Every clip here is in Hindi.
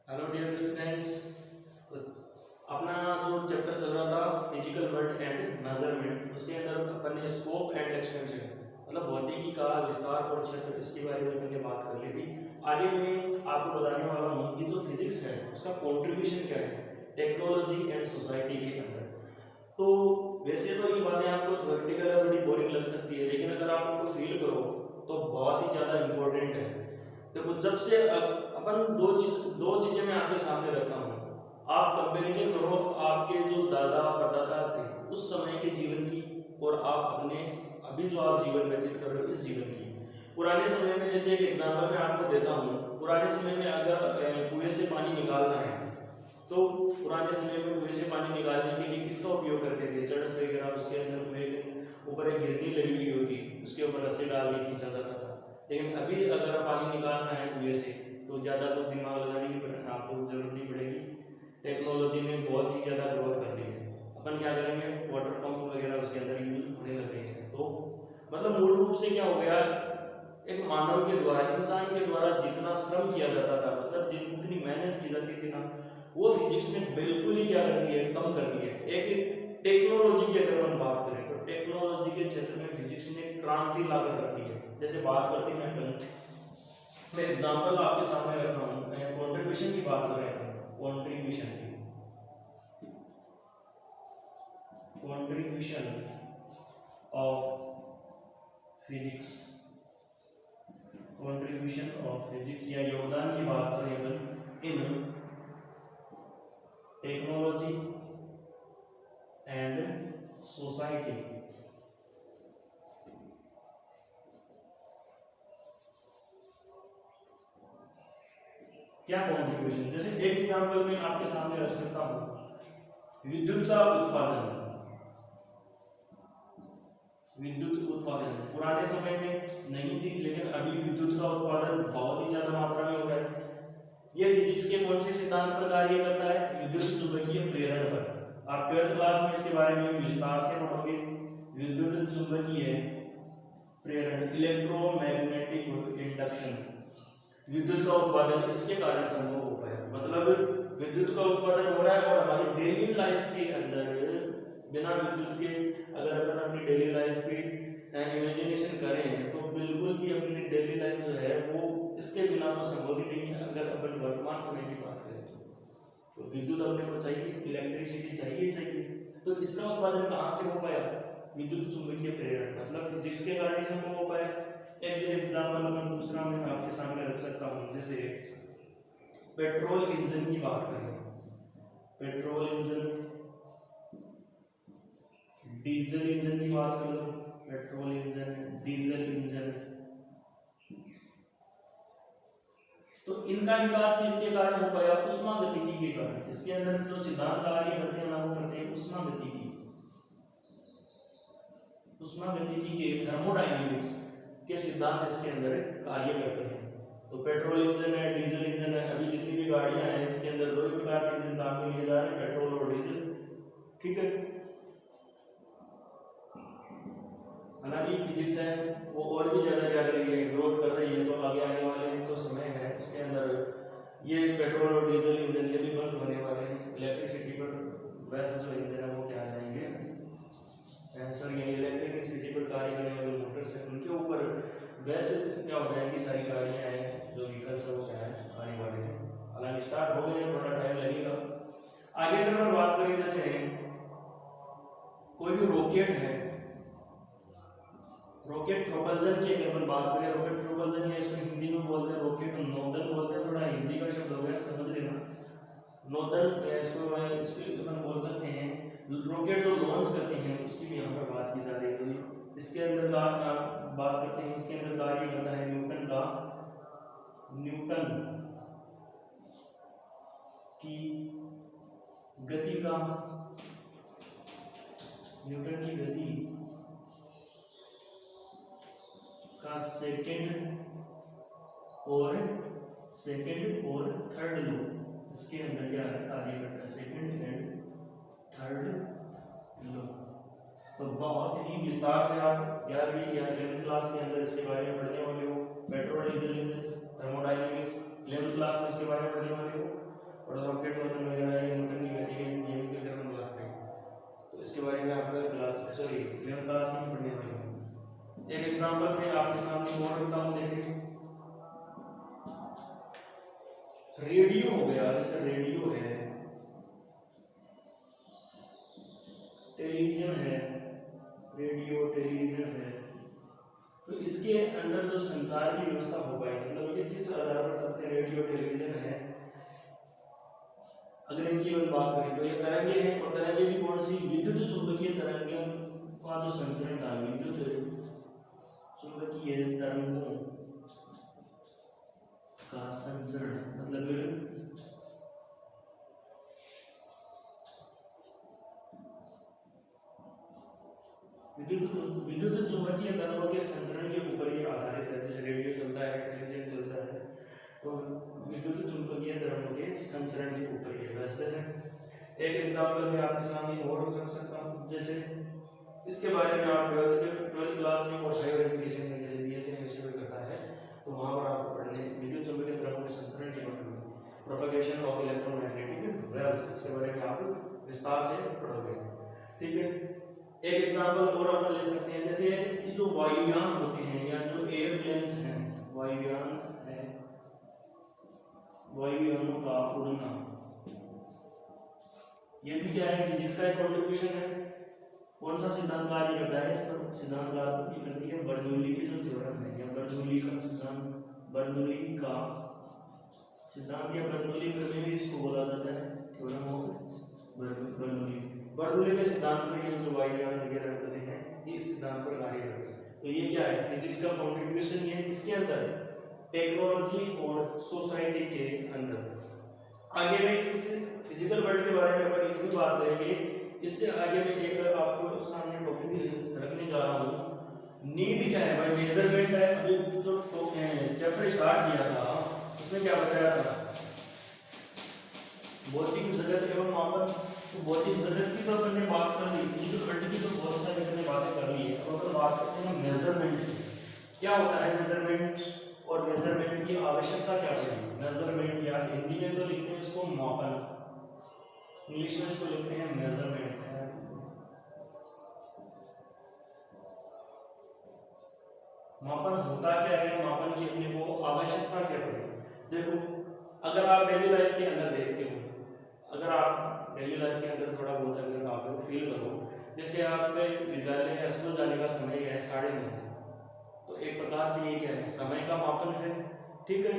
Hello dear students. अपना जो चैप्टर चल रहा था फिजिकल वर्ल्ड एंड मेजरमेंट, उसके अंदर अपन ने स्कोप एंड एक्सपेंशन मतलब भौतिकी का विस्तार और क्षेत्र, इसके बारे में अपन ने बात कर ली थी। आगे मैं आपको बताने वाला हूँ कि जो फिजिक्स है उसका कंट्रीब्यूशन क्या है टेक्नोलॉजी एंड सोसाइटी के अंदर। तो वैसे तो ये बातें आपको थ्योरेटिकल है, थोड़ी बोरिंग लग सकती है, लेकिन अगर आप उनको फील करो तो बहुत ही ज़्यादा इम्पोर्टेंट है। देखो, जब से अपन दो चीजें मैं आपके सामने रखता हूँ। आप कंपैरिजन करो आपके जो दादा परदादा थे उस समय के जीवन की और आप अपने अभी जो आप जीवन व्यतीत कर रहे हो इस जीवन की। पुराने समय में, जैसे एक एग्जांपल मैं आपको देता हूँ, पुराने समय में अगर कुएं से पानी निकालना है तो पुराने समय में कुएं से पानी निकालने के लिए किसका उपयोग करते थे? चरस वगैरह। उसके अंदर कुएं के ऊपर एक गिरनी लगी हुई होगी, उसके ऊपर रस्सी डाल के खींचा जाता था। लेकिन अभी अगर पानी निकालना है कुएं से तो ज़्यादा कुछ दिमाग लगाने की आपको जरूरत नहीं पड़ेगी। टेक्नोलॉजी ने बहुत ही ज़्यादा ग्रोथ कर ली है। अपन क्या करेंगे, वाटर पंप वगैरह उसके अंदर यूज होने लगे हैं। तो मतलब मूल रूप से क्या हो गया, एक मानव के द्वारा, इंसान के द्वारा जितना श्रम किया जाता था, मतलब जितनी मेहनत की जाती थी ना, वो फिजिक्स ने बिल्कुल ही क्या कर दी है, कम कर दी है। एक टेक्नोलॉजी की अगर हम बात करें तो टेक्नोलॉजी के क्षेत्र में फिजिक्स ने क्रांति ला कर रख दी है। जैसे बात करते हैं मैं एग्जांपल आपके सामने रख रहा हूँ, कंट्रीब्यूशन की बात कर रहे हैं। Contribution of physics, contribution of physics या योगदान की बात कर रहे हैं इन टेक्नोलॉजी एंड सोसाइटी। क्या कॉन्ट्रीब्यूशन, जैसे एक एग्जांपल मैं आपके सामने रख सकता हूं, विद्युत का उत्पादन। विद्युत उत्पादन पुराने समय में नहीं थी, लेकिन अभी विद्युत का उत्पादन बहुत ही ज्यादा मात्रा में हो रहा है। ये फिजिक्स के कौन से सिद्धांत पर कार्य करता है? विद्युत चुंबकीय प्रेरण पर। आप 12th क्लास में इसके बारे में विस्तार से पढ़ोगे। विद्युत चुंबकीय प्रेरण, इलेक्ट्रोमैग्नेटिक इंडक्शन, विद्युत का उत्पादन इसके कारण संभव हो पाया। मतलब विद्युत का उत्पादन हो रहा है और हमारी डेली लाइफ के अंदर बिना विद्युत के अगर अपन अपनी डेली लाइफ की इमेजिनेशन करें तो बिल्कुल भी अपनी डेली लाइफ जो है वो इसके बिना तो संभव ही नहीं है। अगर अपन वर्तमान समय की बात करें तो विद्युत अपने को चाहिए, इलेक्ट्रिसिटी चाहिए। तो इसका उत्पादन कहाँ से हो पाया? विद्युत चुंबकीय प्रेरण, मतलब फिजिक्स के कारण ही संभव हो पाया। एक एग्जांपल अपन दूसरा मैं आपके सामने रख सकता हूँ, जैसे पेट्रोल इंजन की बात करें। पेट्रोल इंजन, डीजल इंजन की बात कर लो, पेट्रोल इंजन, डीजल इंजन। तो इनका विकास किसके कारण हो पाया? उष्मागतिकी के कारण। इसके अंदर जो सिद्धांत कार्य करते हैं ना, वो करते हैं उष्मागतिकी। उष्मागतिकी के थर्मोडायनेमिक्स के सिद्धांत इसके अंदर कार्य करते हैं। तो पेट्रोल इंजन है, डीजल इंजन है, अभी जितनी भी गाड़ियां हैं इसके अंदर दो ही प्रकार के इंजन काम में लिए जा रहे हैं, पेट्रोल और डीजल। ठीक है, हालांकि फिजिक्स है वो और भी ज्यादा क्या कर रही है, ग्रोथ कर रही है। तो आगे आने वाले जो समय है उसके अंदर ये पेट्रोल और डीजल इंजन ये भी बंद होने वाले हैं। इलेक्ट्रिसिटी पर बेस्ट जो इंजन है वो क्या आ जाएंगे, सर ये इलेक्ट्रिक सिटी पर कार्य करने वाले मोटर्स हैं, उनके ऊपर बेस्ट क्या हो जाएगी, सारी गाड़ियाँ हैं जो व्हीकल्स है वो क्या है आने वाले हैं। हालांकि स्टार्ट हो गए हैं, थोड़ा टाइम लगेगा। आगे अगर हम बात करें, जैसे कोई भी रॉकेट है, रॉकेट प्रोपल्जन की अगर अपन बात करें, रॉकेट प्रोपल्जन या इसको हिंदी में बोलते हैं रॉकेट नोदन बोलते हैं, थोड़ा हिंदी का शब्द हो गया, समझ लेना। नोदन या इसको अपन बोल सकते हैं। रॉकेट जो लॉन्च करते हैं उसकी भी यहाँ पर बात की जा रही है। इसके अंदर बात करते हैं, इसके अंदर कार्य करता है न्यूटन की गति का, न्यूटन की गति का सेकंड और थर्ड लॉ इसके अंदर क्या है, कार्य करता है, सेकंड एंड थर्ड लॉ। तो बहुत ही विस्तार से आप 11वीं या 11th क्लास के अंदर इसके बारे में पढ़ने वाले हो। Petrol diesel engine, thermodynamics 11th class में इसके बारे में पढ़ने वाले हो। और रॉकेट लॉन्चर वगैरह या न्यूटन की गति के नियम की अगर हम बात करें तो इसके बारे में आपका क्लास 11th क्लास में पढ़ने वाले हैं। एक एग्जांपल में आपके सामने और रखता हूँ, देखें रेडियो हो गया, जैसे रेडियो है, टेलीविजन है, रेडियो टेलीविजन है, तो इसके अंदर जो संचार की व्यवस्था हो पाएगी, मतलब ये किस आधार पर चलते हैं, रेडियो टेलीविजन है, अगर इनकी हम बात करें तो ये तरंगे हैं, और तरंगे भी कौन सी, विद्युत चुंबकीय तरंगों का जो संचरण था, विद्युत चुंबकीय तरंगों का संचरण, मतलब विद्युत चुंबकीय तरंगों के संचरण के ऊपर ये आधारित है। जैसे रेडियो चलता है, टेलीविजन चलता है, तो विद्युत चुंबकीय तरंगों के संचरण के ऊपर ये बेस्ड है। एक एग्जांपल में आपके सामने और रख सकता हूँ, जैसे इसके बारे में आप 12th क्लास में और हायर एजुकेशन में जैसे बीएससी में करता है तो वहाँ पर आपको पढ़ने विद्युत चुंबकीय तरंगों के संचरण के बारे में, प्रोपगेशन ऑफ इलेक्ट्रोमैग्नेटिक वेव्स, इसके बारे में आप विस्तार से पढ़ोगे। ठीक है, एक एग्जांपल और अपन ले सकते हैं, जैसे ये जो वायुयान होते हैं या जो एयरप्लेन्स हैं, वायुयान है, वायुयानों का उड़ना, ये भी क्या है, फिजिक्स का एक कंट्रीब्यूशन है। कौन सा सिद्धांत कार्य करता है इस पर, सिद्धांत कार्य करती है बर्नौली की जो थ्योरम है, या बर्नौली का सिद्धांत, बर्नौली का सिद्धांत या बर्नौली प्रमेय भी इसको बोला जाता है, थ्योरम ऑफ बर्नौली। बर्नौली के सिद्धांत पर ये जो वायुयान वगैरह होते हैं ये इस सिद्धांत पर कार्य करते हैं। तो ये क्या है, फिजिक्स का कंट्रीब्यूशन ये इसके अंदर, टेक्नोलॉजी और सोसाइटी के अंदर। आगे में इस फिजिकल वर्ल्ड के बारे में अपन इतनी बात करेंगे, इससे आगे में एक आपको सामने टॉपिक रखने जा रहा हूँ, नीड क्या है भाई, मेजरमेंट है। अभी जो चैप्टर स्टार्ट किया था उसमें क्या बताया था, भौतिक जगत एवं मापन। तो भौतिक जगत की तो अपन ने बात कर ली, फिजिकल वर्ल्ड की तो बहुत सारी अपन ने बातें कर ली है। अब अपन बात करते हैं मेजरमेंट, क्या होता है मेजरमेंट और मेजरमेंट की आवश्यकता क्या है। मेजरमेंट या हिंदी में तो लिखते हैं इसको मापन, इंग्लिश में इसको लिखते हैं मेजरमेंट। मापन होता क्या है, मापन की अपने को आवश्यकता क्या है। देखो अगर आप डेली लाइफ के अंदर देखते हो, अगर आप डेली लाइफ के अंदर थोड़ा बहुत अगर आप फील करो, जैसे आपके विद्यालय या स्कूल जाने का समय है 9:30, तो एक प्रकार से ये क्या है, समय का मापन है। ठीक है,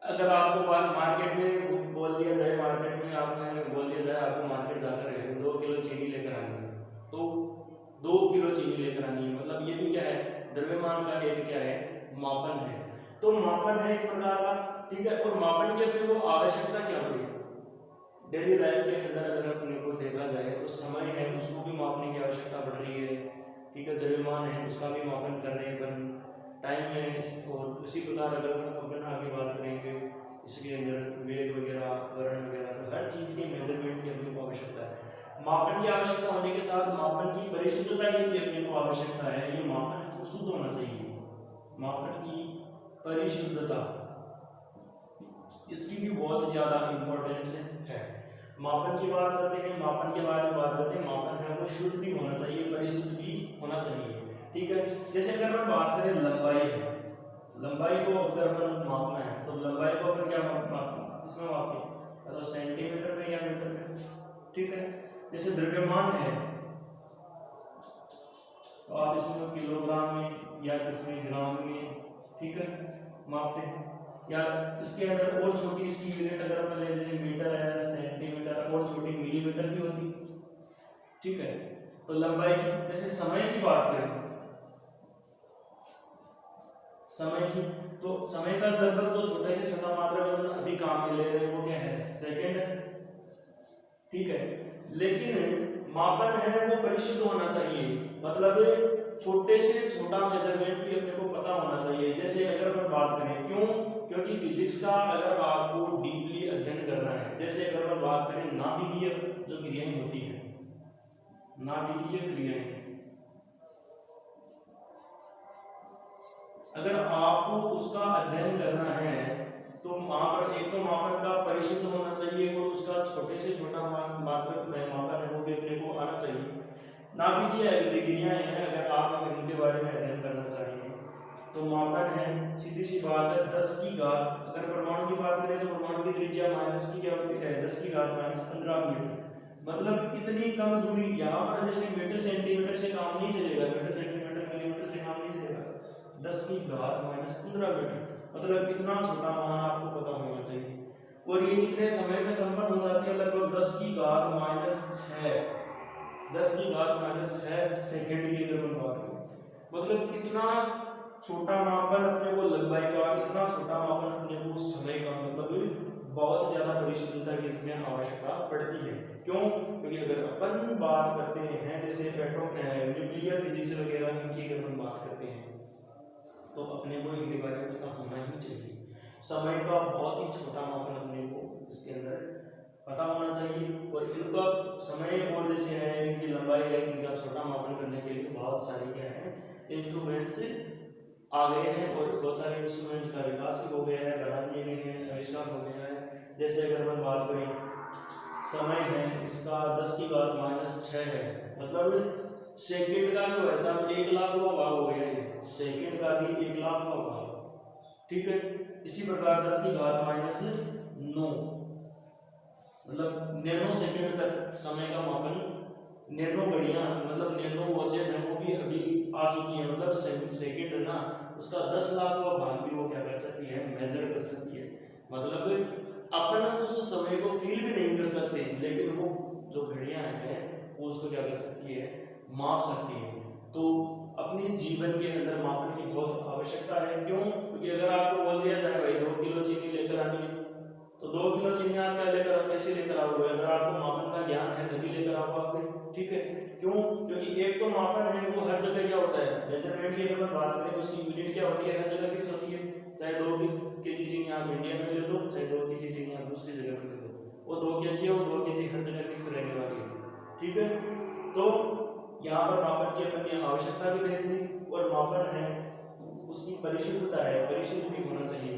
अगर आपको मार्केट में बोल दिया जाए, मार्केट में आपने बोल दिया जाए आपको मार्केट जाकर 2 किलो चीनी लेकर आनी है, तो 2 किलो चीनी लेकर आनी है, मतलब ये भी क्या है, द्रव्यमान का एक क्या है, मापन है। तो मापन है इस प्रकार का। ठीक है, और मापन की अपने को आवश्यकता क्या पड़ी डेली लाइफ के अंदर, अगर अपने को देखा जाए तो समय है उसको भी मापने की आवश्यकता पड़ रही है। ठीक है, द्रव्यमान है उसका भी मापन कर रहे हैं, टाइम है, और उसी प्रकार अगर अपन आगे बात करेंगे इसके अंदर वेग वगैरह, त्वरण वगैरह, तो हर चीज़ के मेजरमेंट की अपने को आवश्यकता है। मापन की आवश्यकता होने के साथ मापन की परिशुद्धता की भी अपने को आवश्यकता है। ये मापन शुद्ध होना चाहिए, मापन की परिशुद्धता, इसकी भी बहुत ज़्यादा इंपॉर्टेंस है। मापन की बात करते हैं, मापन के बारे में बात करते हैं, मापन है वो शुद्ध भी होना चाहिए, परिशुद्ध भी होना चाहिए। ठीक है, जैसे अगर हम बात करें लंबाई है, लंबाई को अगर अपन मापना है तो लंबाई को अपन क्या किसमें मापते हैं, तो सेंटीमीटर में या मीटर में। ठीक है, जैसे द्रव्यमान है तो आप इसमें किलोग्राम में या किसमें ग्राम में, ठीक है, मापते हैं। या इसके अंदर और छोटी इसकी यूनिट अगर अपन ले, जैसे मीटर है, सेंटीमीटर, और छोटी मिलीमीटर भी होती। ठीक है, तो लंबाई की, जैसे समय की बात करें, समय की, तो समय का लगभग जो छोटे से छोटा मात्रा अभी काम में ले रहे हैं वो क्या है, सेकंड है। ठीक है, लेकिन मापन है वो परिशुद्ध होना चाहिए, मतलब छोटे से छोटा मेजरमेंट भी अपने को पता होना चाहिए। जैसे अगर अपन बात करें, क्यों, क्योंकि फिजिक्स का अगर आपको डीपली अध्ययन करना है, जैसे अगर अपन बात करें नाभिकीय जो क्रियाएं होती है, नाभिकीय क्रियाएं, अगर आपको उसका अध्ययन करना है तो वहाँ पर एक तो मापन का परिशुद्ध होना चाहिए और उसका छोटे से छोटा मापन है वो भी अपने को आना चाहिए। नाभिकीय अभिक्रियाएं हैं, अगर आप इनके बारे में अध्ययन करना चाहेंगे तो मापन है, सीधी सी बात है 10 की घात, अगर परमाणु की बात करें तो परमाणु की त्रिज्या माइनस की क्या होती है 10 की घात -15 मीटर। मतलब इतनी कम दूरी, यहाँ पर जैसे मीटर सेंटीमीटर से काम नहीं चलेगा, मीटर सेंटीमीटर मिलीमीटर से काम नहीं चलेगा, 10 की घात -15 मीटर, मतलब इतना छोटा मान आपको पता होना चाहिए। और ये कितने समय में संपन्न हो जाती है, लगभग 10 की घात -6, 10 की घात -6 सेकंड की अगर हम बात करें, मतलब इतना छोटा मापन अपने को लंबाई का, इतना छोटा मापन अपने को समय का, मतलब बहुत ज्यादा परिशुद्धता की इसमें आवश्यकता पड़ती है। क्यों? क्योंकि अगर अपन बात करते हैं जैसे एटॉम न्यूक्लियर फिजिक्स वगैरह इनकी अगर हम बात करते हैं तो अपने को इनके बारे में पता होना ही चाहिए। समय का बहुत ही छोटा मापन अपने को इसके अंदर पता होना चाहिए। और इनका समय और जैसे है इनकी लंबाई है, इनका छोटा मापन करने के लिए बहुत सारे क्या है इंस्ट्रूमेंट्स आ गए हैं और बहुत सारे इंस्ट्रूमेंट का विकास भी हो गया है, बना दिए गए हैं, आविष्कार हो गया है। जैसे अगर हम बात करें समय है इसका 10 की घात -6 है, मतलब सेकंड का भी वैसा 1,00,000वां भाग हो गया है, सेकंड का भी 1,00,000वां भाग, ठीक है। इसी प्रकार 10 की घात -9, मतलब नैनो सेकंड तक समय का मापन, नैनो घड़ियां मतलब नैनो वॉचेज हैं वो भी अभी आ चुकी है, मतलब सेकंड है ना उसका 10,00,000वां भाग भी वो क्या कर सकती है, मेजर कर सकती है। मतलब अपन उस समय को फील भी नहीं कर सकते, लेकिन वो जो घड़ियां हैं वो उसको क्या कर सकती है, माप सकती है। तो अपने जीवन के अंदर मापन की बहुत आवश्यकता है। क्यों? क्योंकि अगर आपको बोल दिया जाए भाई 2 किलो चीनी लेकर आनी है, तो 2 किलो चीनी आप क्या लेकर, कैसे लेकर आओगे? अगर आपको मापन का ज्ञान है तभी लेकर आ पाओगे, ठीक है। क्यों? क्योंकि एक तो मापन है वो हर जगह क्या होता है, मेजरमेंट की अगर बात करें उसकी यूनिट क्या होती है, हर जगह फिक्स होती है। चाहे 2 केजी चीनी आप इंडिया में ले लो, चाहे 2 केजी चीनी आप दूसरी जगह पर ले लो, वो 2 केजी है, वो 2 केजी हर जगह फिक्स रहने वाली है, ठीक है। तो यहाँ पर मापन की अपन आवश्यकता भी रहती है, और मापन है उसकी परिशुद्धता है, परिशुद्ध भी होना चाहिए।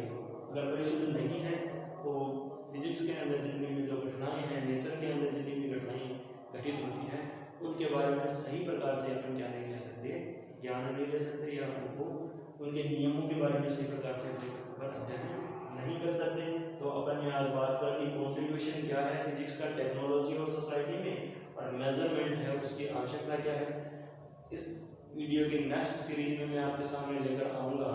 अगर परिशुद्ध नहीं है तो फिजिक्स के अंदर जितनी भी जो घटनाएं हैं, नेचर के अंदर जितनी भी घटनाएं घटित होती हैं उनके बारे में सही प्रकार से अपन क्या नहीं ले सकते, ज्ञान नहीं ले सकते, या उनको उनके नियमों के बारे में सही प्रकार से अध्ययन नहीं कर सकते। तो अपन ने आज बात कर ली कॉन्ट्रीब्यूशन क्या है फिजिक्स का टेक्नोलॉजी और सोसाइटी में, और मेजरमेंट है उसकी आवश्यकता क्या है। इस वीडियो के नेक्स्ट सीरीज में मैं आपके सामने लेकर आऊँगा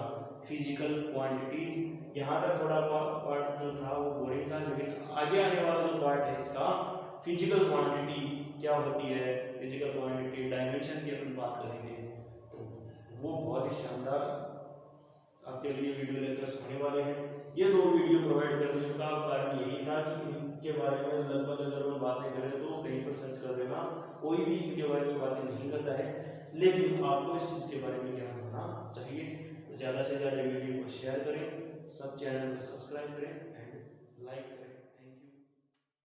फिजिकल क्वांटिटीज। यहाँ तक थोड़ा पार्ट जो था वो बोरिंग था, लेकिन आगे आने वाला जो पार्ट है इसका फिजिकल क्वांटिटी क्या होती है, फिजिकल क्वांटिटी डायमेंशन की अपन बात करेंगे, तो वो बहुत ही शानदार आपके लिए वीडियो लेक्चर्स होने वाले हैं। ये 2 वीडियो प्रोवाइड करने का कारण यही था कि इनके बारे में लगभग अगर हम बातें करें तो कहीं पर सर्च कर देना, कोई भी इनके बारे में बातें नहीं करता है, लेकिन आपको इस चीज़ के बारे में ज्ञान होना चाहिए। तो ज़्यादा से ज़्यादा वीडियो को शेयर करें, सब चैनल को सब्सक्राइब करें एंड लाइक करें।